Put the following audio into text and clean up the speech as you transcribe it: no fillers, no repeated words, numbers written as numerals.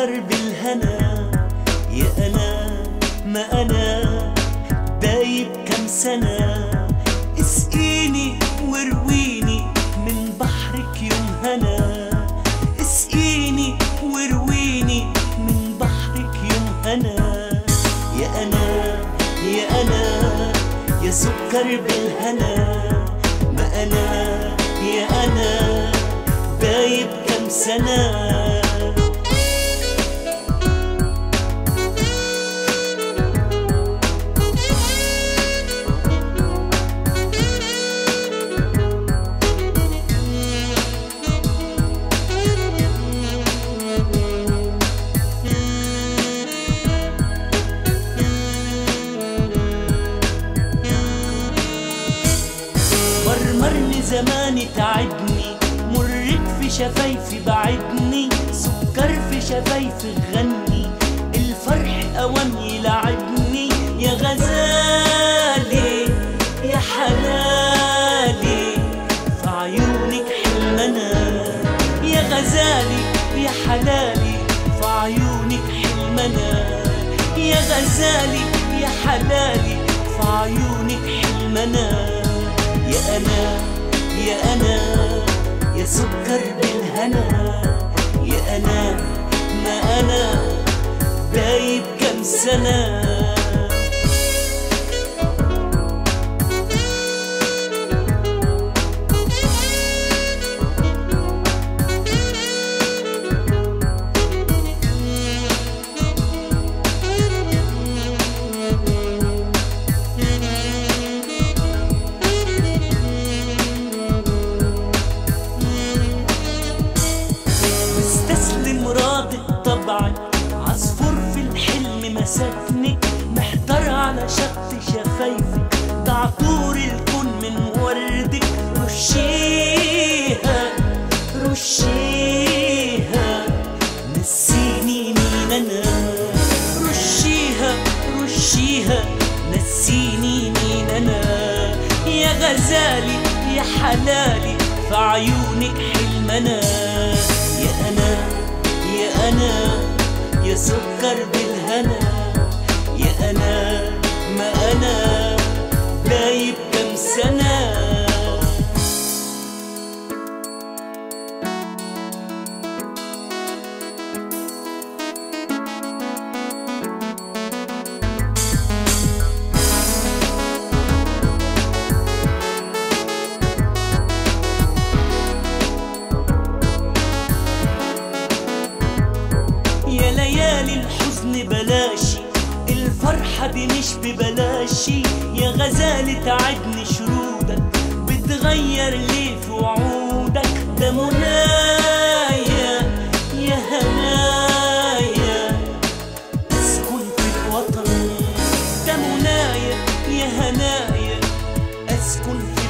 سكر بالهنا. يا أنا ما أنا دايب كم سنة، اسقيني وارويني من بحرك يوم هنا. اسقيني وارويني من بحرك يوم هنا. يا أنا يا أنا يا سكر بالهنا. ما أنا يا أنا دايب كم سنة. مرمرني زماني تعبني، مرت في شفايفي بعدني، سكر في شفايفي غني، الفرح أوام يلعبني. يا غزالي يا حلالي في عيونك حلمنا. يا غزالي يا حلالي في عيونك حلمنا. يا غزالي يا حلالي في عيونك حلمنا. يا أنا يا أنا يا سكر بالهنا. يا أنا ما أنا دايب كم سنة. راضي طبعك عصفور في الحلم مسكني، محتار على شط شفايفك ده عطور الكون من وردك. رشيها رشيها نسيني مين أنا. رشيها رشيها نسيني مين أنا. يا غزالي يا حلالي في عيونك حلمنا. يا أنا يا أنا يا سكر بالهنا. يا أنا ما أنا دايب كم سنة. يا ليالي الحزن بلاشي، الفرحة دي مش ببلاشي. يا غزالي تعبني شرودك، بتغير ليه في وعودك. ده منايا يا هنايا أسكن في الوطن. ده منايا يا هنايا أسكن في